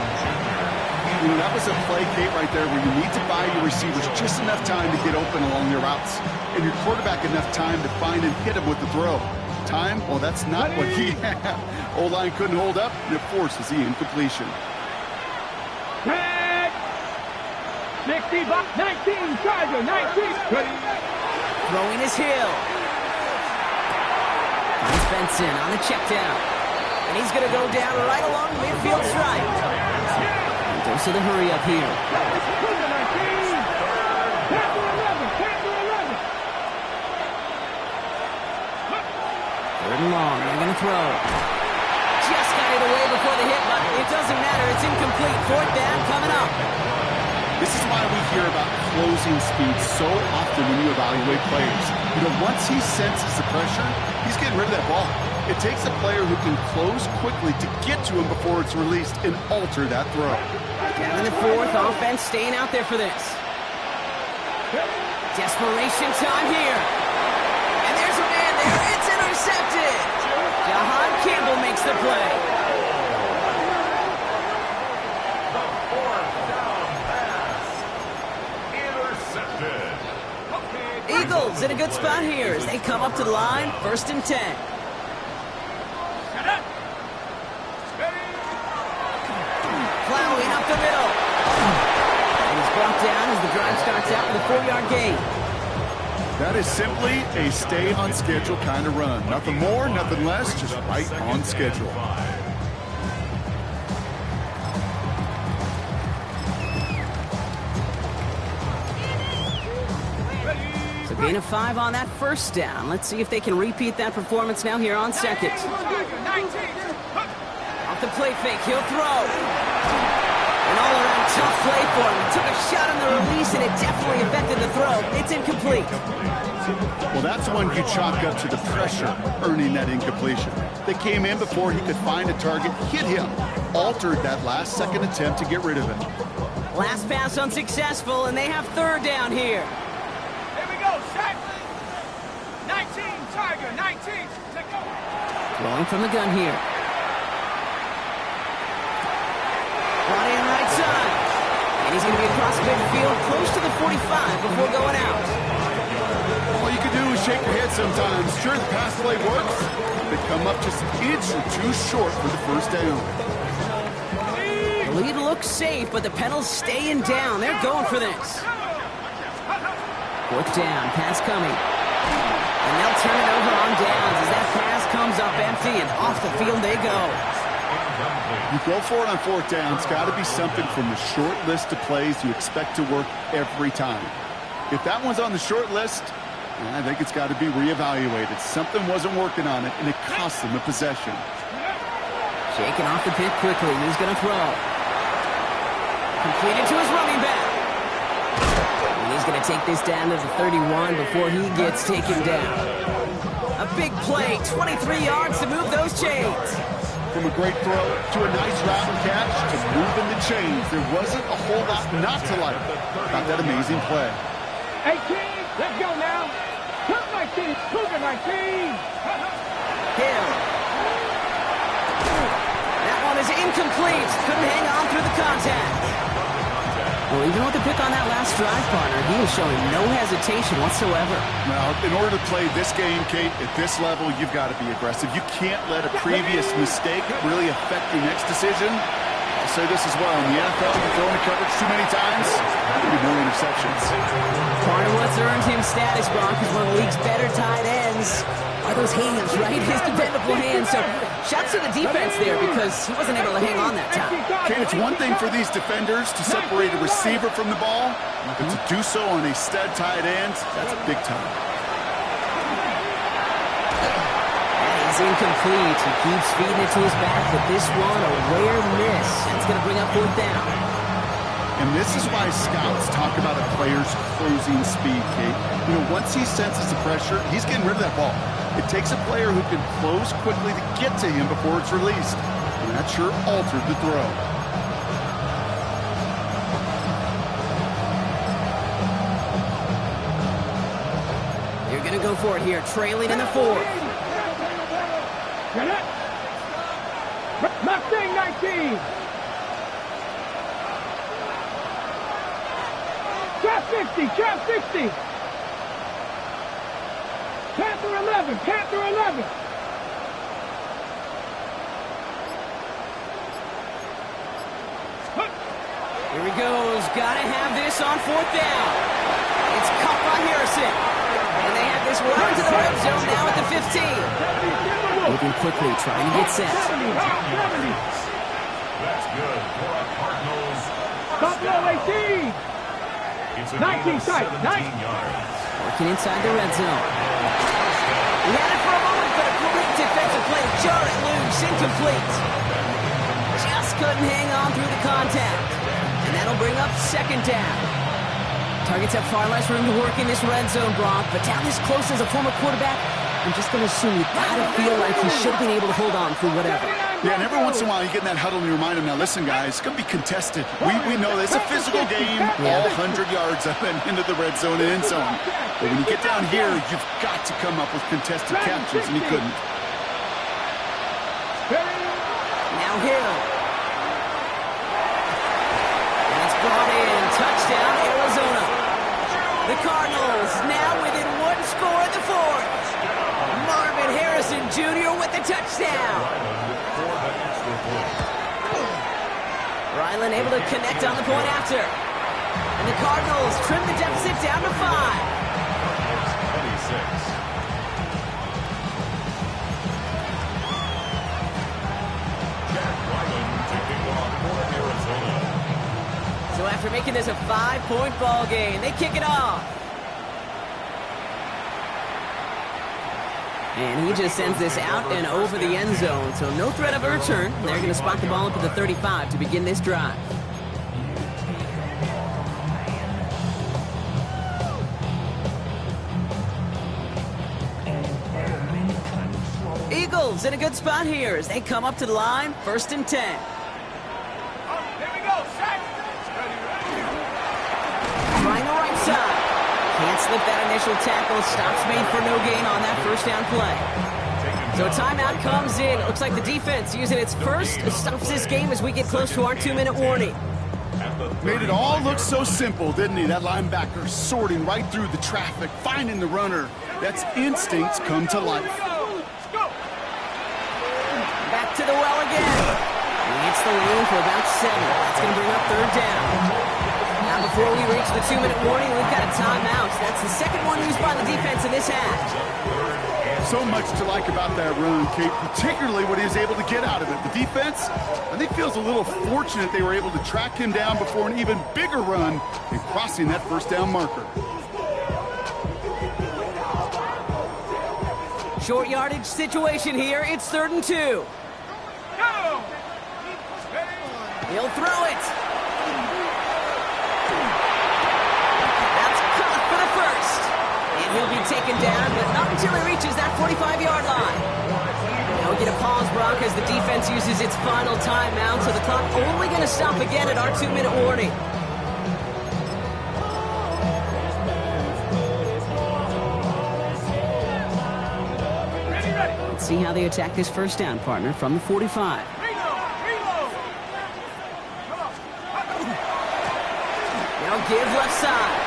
You know, that was a play, Kate, right there where you need to buy your receivers just enough time to get open along their routes. And your quarterback enough time to find and hit him with the throw. Time? Well, that's not what he had. O-line couldn't hold up, and it forces the incompletion. 10, 60, 19, Tiger, 19. Ready. Throwing his Hill. Finds Benson on the check down. And he's going to go down right along midfield stripe. Goes to the hurry up here. Third and long. They're going to throw. Just got it away before the hit, but it doesn't matter. It's incomplete. Fourth down coming up. This is why we hear about closing speed so often when you evaluate players. You know, once he senses the pressure, he's getting rid of that ball. It takes a player who can close quickly to get to him before it's released and alter that throw. Down in the fourth, offense staying out there for this. Desperation time here. And there's a man there. It's intercepted. Jahan Campbell makes the play. The fourth down pass. Intercepted. Eagles in a good spot here as they come up to the line. First and 10. Plowing up the middle. And he's brought down as the drive starts out with a 4-yard gain. That is simply a stay on schedule kind of run. Nothing more, nothing less, just right on schedule. So gain of 5 on that first down. Let's see if they can repeat that performance now here on second. Off the play fake, he'll throw. An all-around tough play for him. He took a shot on the release, and it definitely affected the throw. It's incomplete. Well, that's one you chalk up to the pressure earning that incompletion. They came in before he could find a target, hit him, altered that last-second attempt to get rid of it. Last pass unsuccessful, and they have third down here. Here we go, set. 19, Tiger, 19. Let's go. Throwing from the gun here. Brought in right side. And he's going to be across midfield, close to the 45 before going out. All you can do is shake your head sometimes. Sure, the pass play works. They come up just an inch or two short for the first down. The lead looks safe, but the Penals staying down. They're going for this. Fourth down, pass coming. And they'll turn it over on downs as that pass comes up up empty, and off the field they go. You go for it on fourth down. It's got to be something from the short list of plays you expect to work every time. If that one's on the short list, I think it's got to be reevaluated. Something wasn't working on it, and it cost them a possession. Shaking off the pick quickly. He's going to throw. Completed to his running back. And he's going to take this down to the 31 before he gets taken down. A big play, 23 yards to move those chains. From a great throw to a nice route and catch to moving the chains. There wasn't a whole lot not to like about that amazing play. 18, let's go now. Cook 19, Cougar 19. Hill. That one is incomplete. Couldn't hang on through the contact. Well, even with the pick on that last drive, partner, he is showing no hesitation whatsoever. Now, in order to play this game, Kate, at this level, you've got to be aggressive. You can't let a previous mistake really affect your next decision. I'll say this as well. In the NFL, you throw into coverage too many times, there'll be more interceptions. Part of what's earned him status, Brock, is one of the league's better tight ends. Are those hands, right? His dependable hands. So, shouts to the defense there because he wasn't able to hang on that time. Kate, it's one thing for these defenders to separate a receiver from the ball, but to do so on a stud tight end, that's big time. That is incomplete. He keeps feeding it to his back, but this one, a rare miss. That's going to bring up fourth down. And this is why scouts talk about a player's closing speed, Kate. You know, once he senses the pressure, he's getting rid of that ball. It takes a player who can close quickly to get to him before it's released. And that sure altered the throw. You're going to go for it here, trailing in the fourth. Get it. Mustang 19. Trap 50, trap 60. Panther 11, Panther 11. Here he goes. Got to have this on fourth down. It's Cup on Harrison. And they have this run to the red zone now at the 15. Moving quickly, trying to get set. 70. That's good for a Cardinals. Buffalo 18. It's a 19 tight, 17 yards. Working inside the red zone. He had it for a moment, but a great defensive play to jar it loose, incomplete. Just couldn't hang on through the contact. And that'll bring up second down. Targets have far less room to work in this red zone, Brock, but down this close as a former quarterback, I'm just going to assume you got to feel like he should have been able to hold on through whatever. Yeah, and every once in a while you get in that huddle and you remind them, now listen guys, it's going to be contested. We know it's a physical game, all 100 yards up and into the red zone and end zone. But when you get down here, you've got to come up with contested captures, and he couldn't. Now Hill. And it's brought in. Touchdown, Arizona. The Cardinals now within one score in the fourth. Marvin Harrison Jr. with the touchdown. Ryland able to connect on the point after. And the Cardinals trim the deficit down to 5. So after making this a 5-point ball game, they kick it off. And he just sends this out and over the end zone, so no threat of a return. They're going to spot the ball up at the 35 to begin this drive. Eagles in a good spot here as they come up to the line, 1st and 10. Trying the right side. Can't slip that initial tackle. Stops made for no gain on that first down play. So a timeout comes in. It looks like the defense using its first stops this game as we get close to our 2-minute warning. Made it all look so simple, didn't he? That linebacker sorting right through the traffic, finding the runner. That's instincts come to life. Back to the well again. Gets the lead for about 7. That's going to bring up 3rd down. Now before we reach the 2-minute warning, we've got a timeout. That's the second one used by the defense in this half. So much to like about that run, Kate, particularly what he was able to get out of it. The defense, I think, feels a little fortunate they were able to track him down before an even bigger run and crossing that first down marker. Short yardage situation here. It's 3rd and 2. He'll throw it. That's caught for the first. And he'll be taken down, but not until he reaches that 45-yard line. Now we get a pause, Brock, as the defense uses its final timeout, so the clock only going to stop again at our 2-minute warning. Let's see how they attack this first down, partner, from the 45. Now give left side.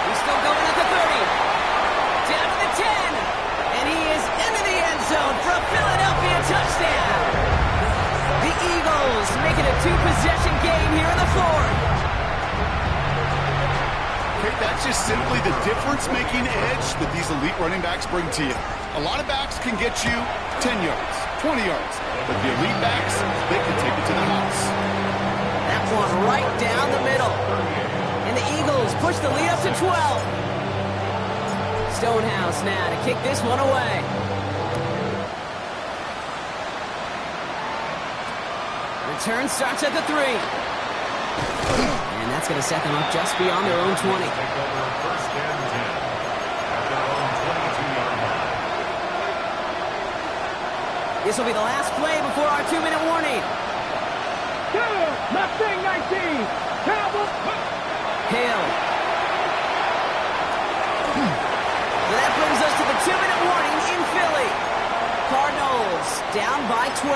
He's still going at the 30. Down to the 10. And he is into the end zone for a Philadelphia touchdown. The Eagles make it a 2-possession game here in the 4th. Okay, that's just simply the difference-making edge that these elite running backs bring to you. A lot of backs can get you 10 yards, 20 yards, but the elite backs, they can take it to the house. That one right down the middle. And the Eagles push the lead up to 12. Stonehouse now to kick this one away. Return starts at the 3. And that's going to set them up just beyond their own 20. Take over 1st and 10 at their own 22-yard line. This will be the last play before our 2-minute warning. Mustang 19. Cowboy. Hill. That brings us to the 2-minute warning in Philly. Cardinals down by 12.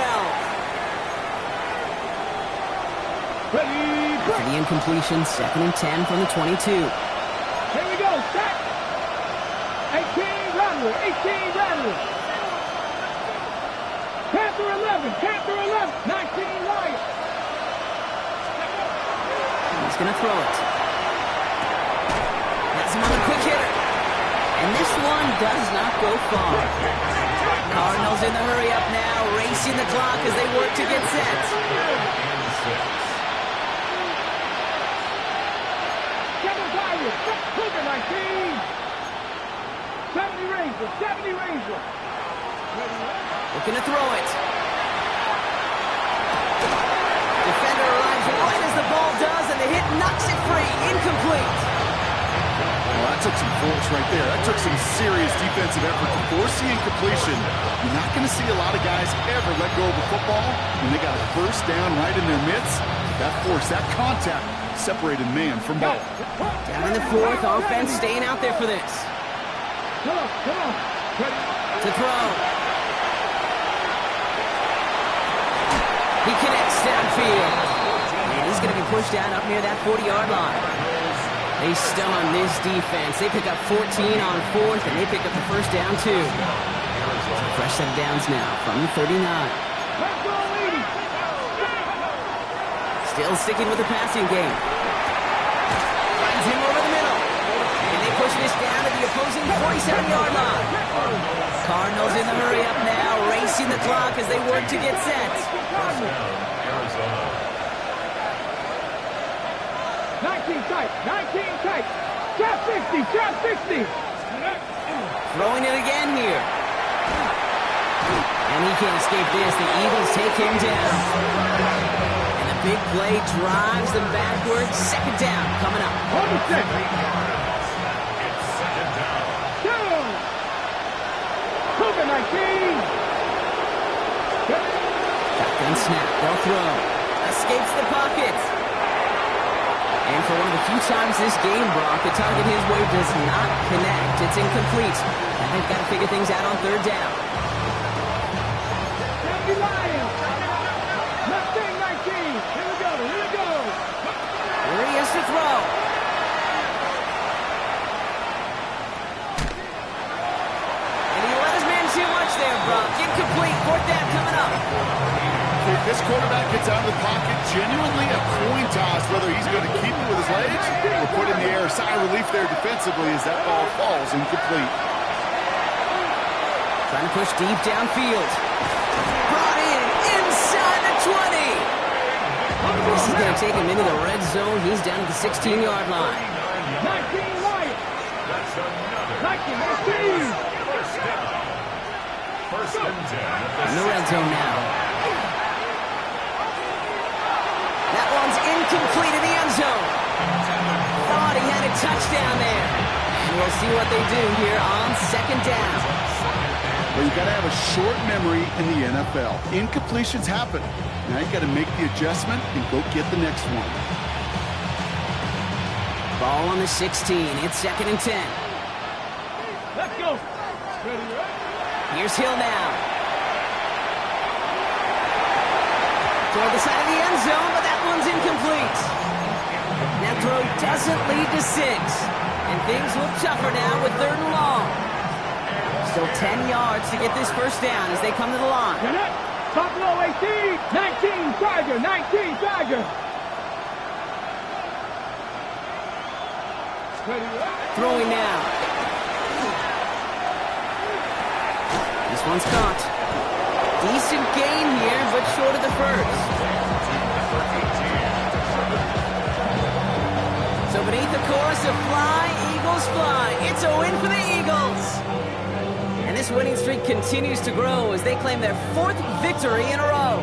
For the incompletion, 2nd and 10 from the 22. Here we go. Set. 18 Rattler. 18 Rattler. Panther 11. Panther 11. 19 Lion. He's going to throw it. That's another quick hitter. And this one does not go far. Cardinals in the hurry up now, racing the clock as they work to get set. Kevin Byron. Cougar 19. 70 Ranger. 70 Ranger. Looking to throw it. Defender arrives right as the ball does, and the hit knocks it free. Incomplete. Well, that took some force right there. That took some serious defensive effort to force the incompletion. You're not going to see a lot of guys ever let go of the football when they got a first down right in their midst. That force, that contact, separated man from ball. Down in the 4th, offense staying out there for this. Come on. To throw. He connects downfield. And he's going to be pushed down up near that 40-yard line. They stun this defense. They pick up 14 on 4th, and they pick up the first down, too. Fresh set of downs now from the 39. Still sticking with the passing game. Finds him over the middle. And they push this down to the opposing 47-yard line. Cardinals in the hurry up now, racing the clock as they work to get set. 19 tight. 19 tight. Trap 60. Trap 60. Throwing it again here. And he can't escape this. The Eagles take him down. And the big play drives them backwards. 2nd down coming up. On the 6. It's 2nd down. Cougar 19. Shotgun snap. They'll throw. Escapes the pocket. And for one of the few times this game, Brock, the target his way does not connect. It's incomplete. Now they've got to figure things out on 3rd down. 70 Lions. Mustang 19. Here we go. Here he is to throw. And he let his man too much there, Brock. Incomplete. 4th down coming up. If this quarterback gets out of the pocket, genuinely a coin toss whether he's going to keep it with his legs or put in the air. Sigh of relief there defensively as that ball falls incomplete. Trying to push deep downfield. Brought in inside the 20. This is going to take him into the red zone. He's down at the 16-yard line. 19 right. That's another. 19. First and 10. In the red zone now. That one's incomplete in the end zone. Thought he had a touchdown there. And we'll see what they do here on second down. Well, you got to have a short memory in the NFL. Incompletions happen. Now you got to make the adjustment and go get the next one. Ball on the 16. It's second and 10. Let's go. Ready, right? Here's Hill now. Toward the side of the end zone, but that one's incomplete. That throw doesn't lead to 6. And things look tougher now with third and long. Still 10 yards to get this first down as they come to the line. Top low 18. 19 Tiger. 19 Tiger. Ready, right? Throwing now. This one's caught. Decent gain here, but short of the first. So beneath the chorus of Fly, Eagles Fly, it's a win for the Eagles. And this winning streak continues to grow as they claim their 4th victory in a row.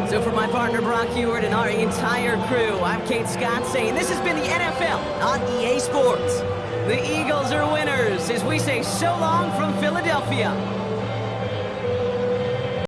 So for my partner Brock Heward and our entire crew, I'm Kate Scott saying this has been the NFL on EA Sports. The Eagles are winners as we say so long from Philadelphia.